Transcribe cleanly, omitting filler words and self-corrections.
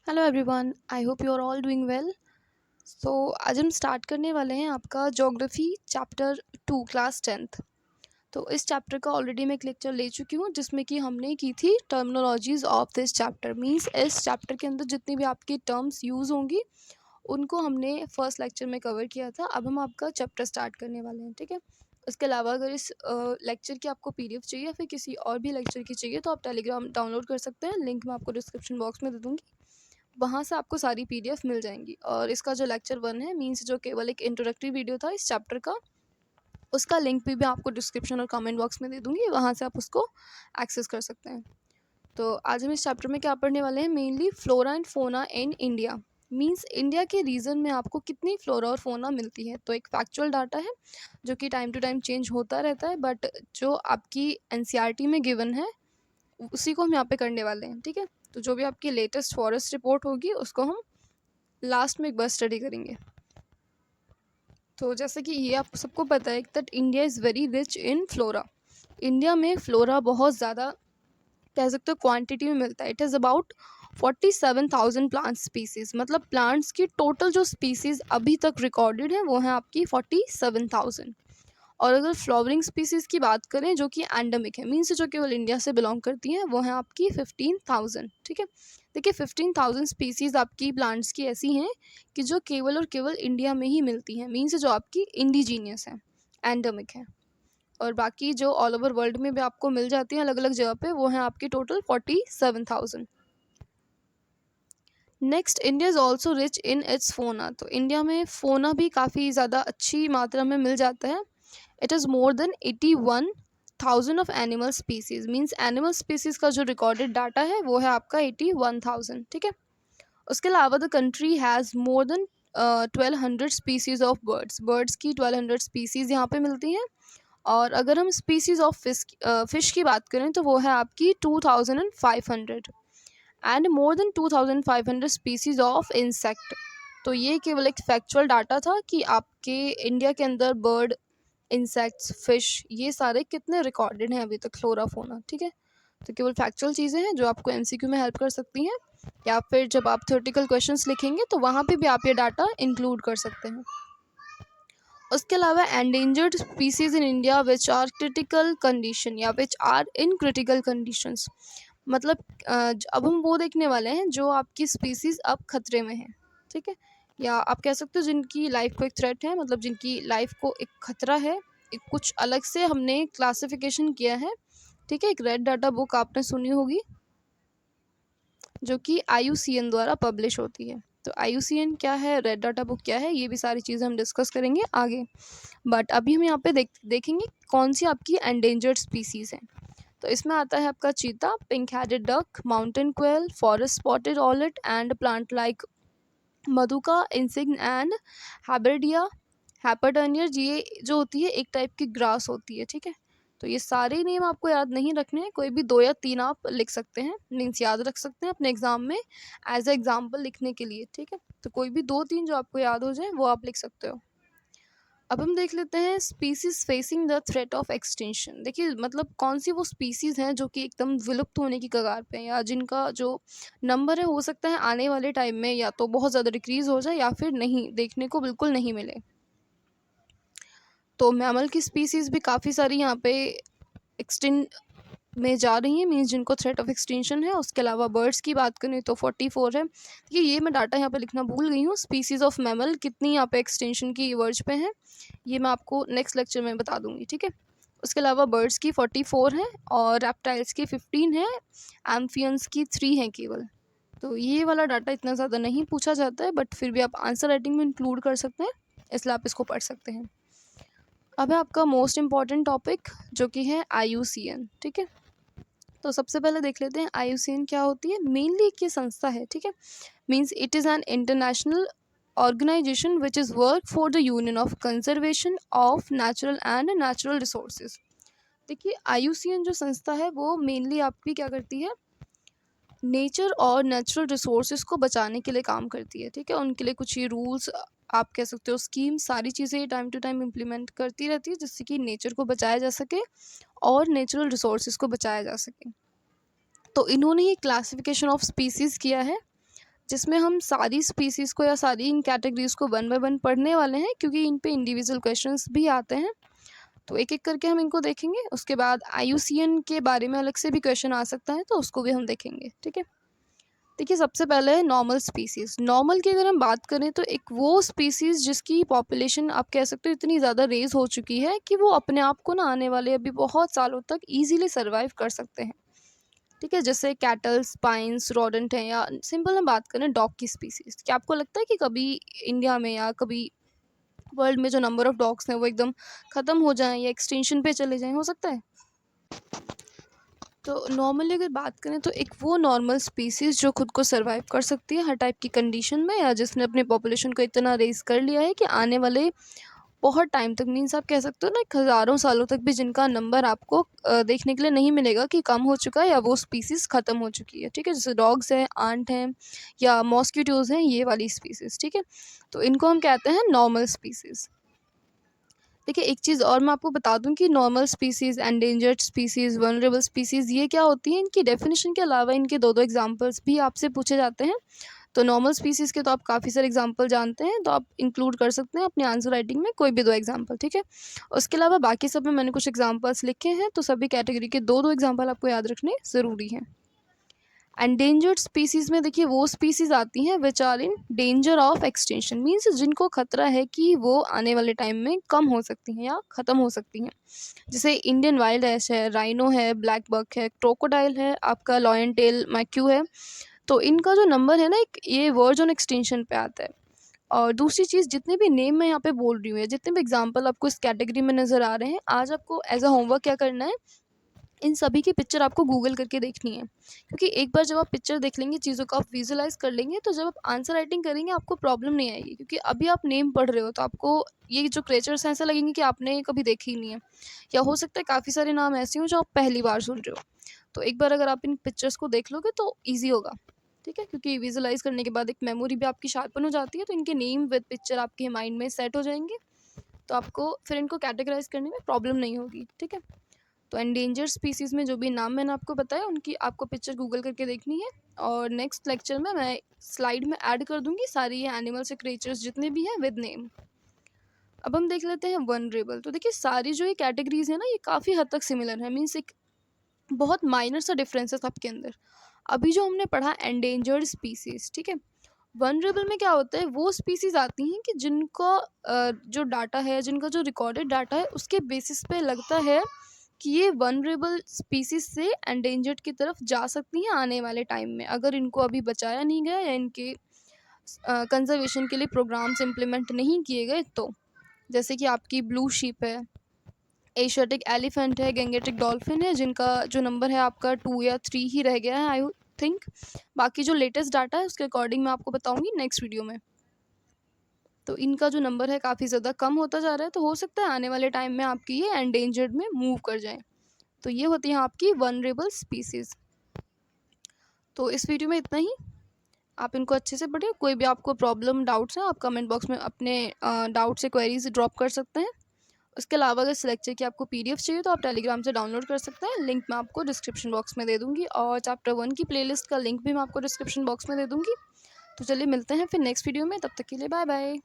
Hello everyone, I hope you are all doing well. So आज हम start करने वाले हैं आपका ज्योग्राफी चैप्टर 2 क्लास 10th। तो इस चैप्टर का ऑलरेडी मैं एक लेक्चर ले चुकी हूँ जिसमें कि हमने की थी terminologies of this chapter. Means इस चैप्टर के अंदर जितनी भी आपकी टर्म्स यूज़ होंगी उनको हमने फर्स्ट लेक्चर में कवर किया था। अब हम आपका चैप्टर स्टार्ट करने वाले हैं, ठीक है। उसके अलावा अगर इस लेक्चर की आपको पीडीएफ चाहिए या फिर किसी और भी लेक्चर की चाहिए तो आप टेलीग्राम डाउनलोड कर सकते हैं। लिंक मैं आपको डिस्क्रिप्शन बॉक्स में दे दूँगी, वहाँ से आपको सारी पीडीएफ मिल जाएंगी। और इसका जो लेक्चर 1 है, मींस जो केवल एक इंट्रोडक्टरी वीडियो था इस चैप्टर का, उसका लिंक भी मैं आपको डिस्क्रिप्शन और कमेंट बॉक्स में दे दूँगी, वहाँ से आप उसको एक्सेस कर सकते हैं। तो आज हम इस चैप्टर में क्या पढ़ने वाले हैं, mainly flora and fauna in India. Means India के रीजन में आपको कितनी फ्लोरा और फोना मिलती है। तो एक फैक्चुअल डाटा है जो कि टाइम टू टाइम चेंज होता रहता है, बट जो आपकी एनसीईआरटी में गिवन है उसी को हम यहाँ पे करने वाले हैं, ठीक है। तो जो भी आपकी लेटेस्ट फॉरेस्ट रिपोर्ट होगी उसको हम लास्ट में एक बार स्टडी करेंगे। तो जैसे कि ये आप सबको पता है that India is very rich in flora. India में फ्लोरा बहुत ज़्यादा कह सकते हो क्वांटिटी में मिलता है। It is about 47,000 plant species. मतलब प्लांट्स की टोटल जो स्पीसीज अभी तक रिकॉर्डेड है वो है आपकी 47,000। और अगर फ्लावरिंग स्पीसीज़ की बात करें जो कि एंडेमिक है, मीन्स जो केवल इंडिया से बिलोंग करती हैं, वो है आपकी 15,000, ठीक है। देखिए 15,000 स्पीसीज़ आपकी प्लांट्स की ऐसी हैं कि जो केवल और केवल इंडिया में ही मिलती हैं, मीन्स जो आपकी इंडिजीनियस है, एंडेमिक है। और बाकी जो ऑल ओवर वर्ल्ड में भी आपको मिल जाती हैं अलग अलग जगह पे, वो है आपकी total 47,000। Next, India is also rich in its फोना। तो इंडिया में फोना भी काफ़ी ज़्यादा अच्छी मात्रा में मिल जाता है। It is more than 81,000 of animal species. Means animal species का जो रिकॉर्डेड डाटा है वो है आपका 81,000, ठीक है। उसके अलावा the country has more than 1,200 species of birds. Birds की 1,200 स्पीसीज यहाँ पे मिलती हैं। और अगर हम स्पीसीज ऑफ फिश की बात करें तो वो है आपकी 2,500 and more than 2,500 species of insect. तो ये केवल एक फैक्चुअल डाटा था कि आपके इंडिया के अंदर बर्ड, इंसेक्ट्स, फिश, ये सारे कितने रिकॉर्डेड हैं अभी तक, फ्लोरा फोना, ठीक है। तो केवल फैक्चुअल चीज़ें हैं जो आपको एमसीक्यू में हेल्प कर सकती हैं, या फिर जब आप थ्योरेटिकल क्वेश्चंस लिखेंगे तो वहाँ पे भी आप ये डाटा इंक्लूड कर सकते हैं। उसके अलावा endangered species in India which are critical condition या which are in critical conditions. मतलब अब हम वो देखने वाले हैं जो आपकी स्पीसीज अब खतरे में है, ठीक है। या आप कह सकते हो जिनकी लाइफ को एक थ्रेट है, मतलब जिनकी लाइफ को एक खतरा है। एक कुछ अलग से हमने क्लासिफिकेशन किया है, ठीक है। एक रेड डाटा बुक आपने सुनी होगी जो कि IUCN द्वारा पब्लिश होती है। तो IUCN क्या है, रेड डाटा बुक क्या है, ये भी सारी चीज़ें हम डिस्कस करेंगे आगे। बट अभी हम यहाँ पे देखेंगे कौन सी आपकी एंडेंजर्ड स्पीसीज़ हैं। तो इसमें आता है आपका चीता, pink headed duck, mountain quail, forest spotted owlet and plant like Madhuca, insignis and Hubbardia, heptaneuron. ये जो होती है एक टाइप की ग्रास होती है, ठीक है। तो ये सारे नेम आपको याद नहीं रखने हैं, कोई भी 2 या 3 आप लिख सकते हैं, मीन्स याद रख सकते हैं अपने एग्जाम में एज ए एग्जाम्पल लिखने के लिए, ठीक है। तो कोई भी 2-3 जो आपको याद हो जाए वो आप लिख सकते हो। अब हम देख लेते हैं species facing the threat of extinction. देखिए मतलब कौन सी वो स्पीसीज हैं जो कि एकदम विलुप्त होने की कगार पे हैं, या जिनका जो नंबर है हो सकता है आने वाले टाइम में या तो बहुत ज़्यादा डिक्रीज हो जाए या फिर नहीं देखने को बिल्कुल नहीं मिले। तो मैमल की स्पीसीज भी काफ़ी सारी यहाँ पे एक्सटिन में जा रही हैं, मीन्स जिनको थ्रेट ऑफ एक्सटिंक्शन है। उसके अलावा बर्ड्स की बात करें तो 44 है। ये मैं डाटा यहाँ पे लिखना भूल गई हूँ, स्पीसीज ऑफ मैमल कितनी यहाँ पे एक्सटेंशन की वर्ज पे हैं, ये मैं आपको नेक्स्ट लेक्चर में बता दूंगी, ठीक है। उसके अलावा बर्ड्स की 44 है और रेप्टाइल्स की 15 है, एम्फियंस की 3 हैं केवल। तो ये वाला डाटा इतना ज़्यादा नहीं पूछा जाता है, बट फिर भी आप आंसर राइटिंग में इंक्लूड कर सकते हैं, इसलिए आप इसको पढ़ सकते हैं। अब है आपका मोस्ट इम्पॉर्टेंट टॉपिक जो कि है IUCN, ठीक है। तो सबसे पहले देख लेते हैं IUCN क्या होती है। मेनली एक ये संस्था है, ठीक है। Means it is an international organization which is work for the union of conservation of natural and natural resources. देखिए IUCN जो संस्था है वो मेनली आपकी क्या करती है, नेचर और नेचुरल रिसोर्सेज को बचाने के लिए काम करती है, ठीक है। उनके लिए कुछ ये रूल्स, आप कह सकते हो स्कीम, सारी चीज़ें टाइम टू टाइम इम्प्लीमेंट करती रहती है जिससे कि नेचर को बचाया जा सके और नेचुरल रिसोर्सेज को बचाया जा सके। तो इन्होंने ये क्लासिफिकेशन ऑफ स्पीसीज़ किया है जिसमें हम सारी स्पीसीज़ को या सारी इन कैटेगरीज़ को वन बाय वन पढ़ने वाले हैं, क्योंकि इन पे इंडिविजुअल क्वेश्चंस भी आते हैं। तो एक-एक करके हम इनको देखेंगे। उसके बाद आईयूसीएन के बारे में अलग से भी क्वेश्चन आ सकता है, तो उसको भी हम देखेंगे, ठीक है। देखिए, सबसे पहले है नॉर्मल स्पीसीज़। नॉर्मल की अगर हम बात करें तो एक वो स्पीसीज़ जिसकी पॉपुलेशन आप कह सकते हो इतनी ज़्यादा रेज़ हो चुकी है कि वो अपने आप को ना आने वाले अभी बहुत सालों तक ईज़िली सर्वाइव कर सकते हैं, ठीक है। जैसे कैटल, स्पाइन्स, रोडेंट हैं, या सिंपल हम बात करें डॉग की स्पीसीज़। क्या आपको लगता है कि कभी इंडिया में या कभी वर्ल्ड में जो नंबर ऑफ़ डॉग्स हैं वो एकदम ख़त्म हो जाएँ या एक्सटिंक्शन पे चले जाएँ? हो सकता है? तो नॉर्मली अगर बात करें तो एक वो नॉर्मल स्पीसीज़ जो खुद को सर्वाइव कर सकती है हर टाइप की कंडीशन में, या जिसने अपने पॉपुलेशन को इतना रेज़ कर लिया है कि आने वाले बहुत टाइम तक, मीन्स आप कह सकते हो ना, एक हज़ारों सालों तक भी जिनका नंबर आपको देखने के लिए नहीं मिलेगा कि कम हो चुका है या वो स्पीसीज़ ख़त्म हो चुकी है, ठीक है। जैसे डॉग्स हैं, आंट हैं, या मॉस्किटोज़ हैं, ये वाली स्पीसीज़, ठीक है। तो इनको हम कहते हैं नॉर्मल स्पीसीज़। देखिए, एक चीज़ और मैं आपको बता दूं कि normal species, endangered species, vulnerable species, ये क्या होती हैं। इनकी डेफिनेशन के अलावा इनके दो एग्जांपल्स भी आपसे पूछे जाते हैं। तो नॉर्मल स्पीसीज़ के तो आप काफ़ी सारे एग्जांपल जानते हैं, तो आप इंक्लूड कर सकते हैं अपनी आंसर राइटिंग में कोई भी दो एग्जांपल, ठीक है। उसके अलावा बाकी सब में मैंने कुछ एग्जांपल्स लिखे हैं, तो सभी कैटेगरी के दो एग्जांपल आपको याद रखने ज़रूरी हैं। एंडेंजर्ड स्पीसीज़ में देखिए वो स्पीसीज़ आती हैं which are in danger of extinction, means जिनको खतरा है कि वो आने वाले टाइम में कम हो सकती हैं या ख़त्म हो सकती हैं। जैसे इंडियन वाइल्ड ऐश है, राइनो है, ब्लैक बक है, क्रोकोडाइल है, आपका लॉयन टेल मैक्यू है। तो इनका जो नंबर है ना, एक ये वर्ज ऑन एक्सटिंक्शन पे आता है। और दूसरी चीज़, जितने भी नेम मैं यहाँ पे बोल रही हूँ या जितने भी एग्जाम्पल आपको इस कैटेगरी में नज़र आ रहे हैं, आज आपको एज अ होमवर्क क्या करना है, इन सभी की पिक्चर आपको गूगल करके देखनी है। क्योंकि एक बार जब आप पिक्चर देख लेंगे, चीज़ों को आप विजुलाइज कर लेंगे, तो जब आप आंसर राइटिंग करेंगे आपको प्रॉब्लम नहीं आएगी। क्योंकि अभी आप नेम पढ़ रहे हो तो आपको ये जो क्रिएचर्स हैं ऐसा लगेंगे कि आपने कभी देखे ही नहीं है, या हो सकता है काफ़ी सारे नाम ऐसे हों जो आप पहली बार सुन रहे हो। तो एक बार अगर आप इन पिक्चर्स को देख लोगे तो ईजी होगा, ठीक है। क्योंकि विजुलाइज करने के बाद एक मेमोरी भी आपकी शार्पन हो जाती है, तो इनके नेम विद पिक्चर आपके माइंड में सेट हो जाएंगे, तो आपको फिर इनको कैटेगराइज करने में प्रॉब्लम नहीं होगी, ठीक है। तो एंडेंजर स्पीसीज़ में जो भी नाम मैंने आपको बताया उनकी आपको पिक्चर गूगल करके देखनी है, और नेक्स्ट लेक्चर में मैं स्लाइड में ऐड कर दूंगी सारी ये एनिमल्स या क्रिएचर्स जितने भी हैं विद नेम। अब हम देख लेते हैं वनरेबल। तो देखिए, सारी जो ये कैटेगरीज है ना, ये काफ़ी हद तक सिमिलर है, मीन्स एक बहुत माइनर सा डिफरेंस है सबके अंदर। अभी जो हमने पढ़ा एंडेंजर्ड स्पीसीज़, ठीक है। वनरेबल में क्या होता है, वो स्पीसीज़ आती हैं कि जिनका जो डाटा है, जिनका जो रिकॉर्डेड डाटा है, उसके बेसिस पे लगता है कि ये वनरेबल स्पीसीज से एंडेंजर्ड की तरफ जा सकती हैं आने वाले टाइम में, अगर इनको अभी बचाया नहीं गया या इनके कंजर्वेशन के लिए प्रोग्राम्स इम्प्लीमेंट नहीं किए गए। तो जैसे कि आपकी ब्लू शीप है, एशियाटिक एलिफेंट है, गैंगेटिक डॉल्फिन है, जिनका जो नंबर है आपका 2 या 3 ही रह गया है आई थिंक। बाकी जो लेटेस्ट डाटा है उसके अकॉर्डिंग मैं आपको बताऊंगी नेक्स्ट वीडियो में। तो इनका जो नंबर है काफ़ी ज़्यादा कम होता जा रहा है, तो हो सकता है आने वाले टाइम में आपकी ये एंडेंजर्ड में मूव कर जाए। तो ये होती हैं आपकी वनरेबल स्पीसीज़। तो इस वीडियो में इतना ही, आप इनको अच्छे से पढ़ें। कोई भी आपको प्रॉब्लम, डाउट्स हैं, आप कमेंट बॉक्स में अपने डाउट से क्वेरीज ड्रॉप कर सकते हैं। उसके अलावा अगर इस लेक्चर की आपको पीडीएफ चाहिए तो आप टेलीग्राम से डाउनलोड कर सकते हैं, लिंक मैं आपको डिस्क्रिप्शन बॉक्स में दे दूँगी, और चैप्टर 1 की प्लेलिस्ट का लिंक भी मैं आपको डिस्क्रिप्शन बॉक्स में दे दूँगी। तो चलिए मिलते हैं फिर नेक्स्ट वीडियो में, तब तक के लिए बाय बाय।